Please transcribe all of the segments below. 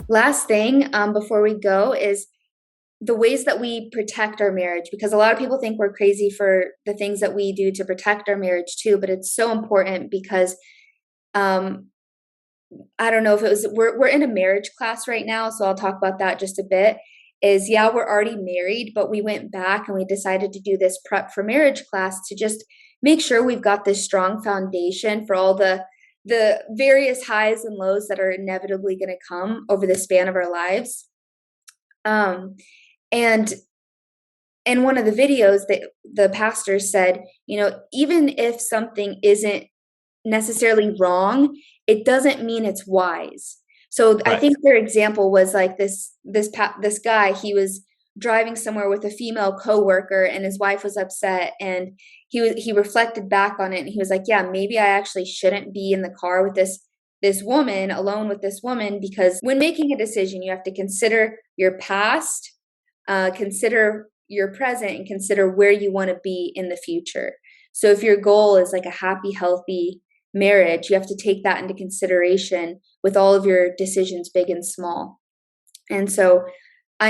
Last thing, before we go is the ways that we protect our marriage, because a lot of people think we're crazy for the things that we do to protect our marriage too, but it's so important because um, I don't know if it was we're in a marriage class right now, so I'll talk about that just a bit. Is yeah, we're already married, but we went back and we decided to do this prep for marriage class to just make sure we've got this strong foundation for all the various highs and lows that are inevitably going to come over the span of our lives. Um, and in one of the videos that the pastor said, even if something isn't necessarily wrong, it doesn't mean it's wise. So I Right. think their example was like this guy, he was driving somewhere with a female coworker and his wife was upset, and he reflected back on it and he was like, yeah, maybe I actually shouldn't be in the car with this woman, alone with this woman, because when making a decision you have to consider your past, consider your present, and consider where you want to be in the future. So if your goal is like a happy, healthy marriage, you have to take that into consideration with all of your decisions, big and small. And so,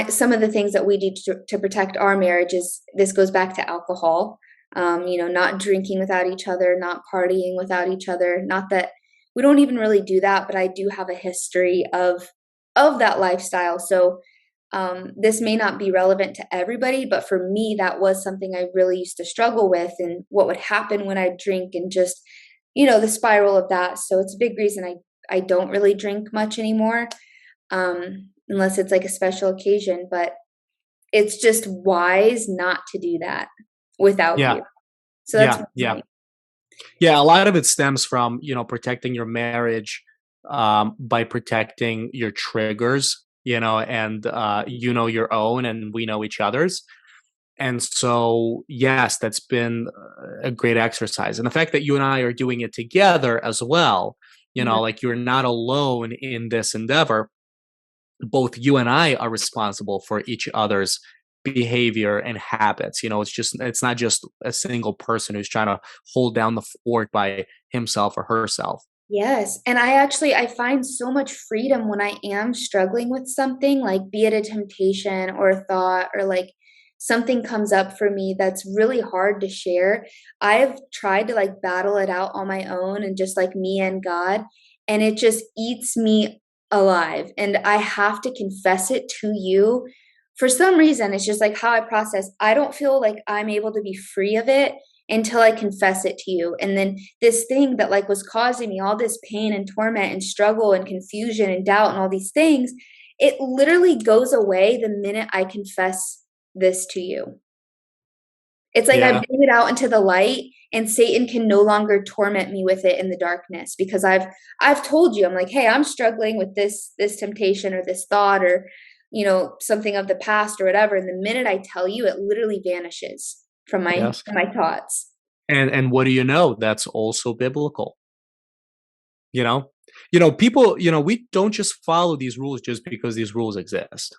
some of the things that we do to protect our marriage is this goes back to alcohol. Not drinking without each other, not partying without each other. Not that we don't even really do that, but I do have a history of that lifestyle. So this may not be relevant to everybody, but for me, that was something I really used to struggle with, and what would happen when I drink, and just, the spiral of that. So it's a big reason I don't really drink much anymore, unless it's like a special occasion. But it's just wise not to do that without Yeah. you. So that's Yeah. one Yeah. thing. Yeah. A lot of it stems from, protecting your marriage, by protecting your triggers, and, your own, and we know each other's. And so, yes, that's been a great exercise. And the fact that you and I are doing it together as well, Yeah. like you're not alone in this endeavor. Both you and I are responsible for each other's behavior and habits. It's not just a single person who's trying to hold down the fort by himself or herself. Yes, and I find so much freedom when I am struggling with something, like be it a temptation or a thought, or like something comes up for me that's really hard to share. I've tried to like battle it out on my own and just like me and God, and it just eats me alive. And I have to confess it to you. For some reason, it's just like how I process. I don't feel like I'm able to be free of it until I confess it to you. And then this thing that like was causing me all this pain and torment and struggle and confusion and doubt and all these things, it literally goes away the minute I confess this to you. It's like I Yeah. bring it out into the light, and Satan can no longer torment me with it in the darkness, because I've told you, I'm like, hey, I'm struggling with this temptation or this thought, or something of the past or whatever. And the minute I tell you, it literally vanishes from my Yes. from my thoughts. And what do you know? That's also biblical. You know? People, we don't just follow these rules just because these rules exist.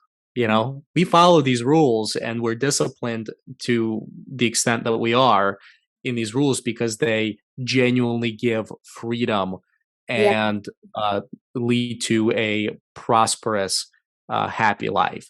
We follow these rules and we're disciplined to the extent that we are in these rules because they genuinely give freedom Yeah. and lead to a prosperous, happy life.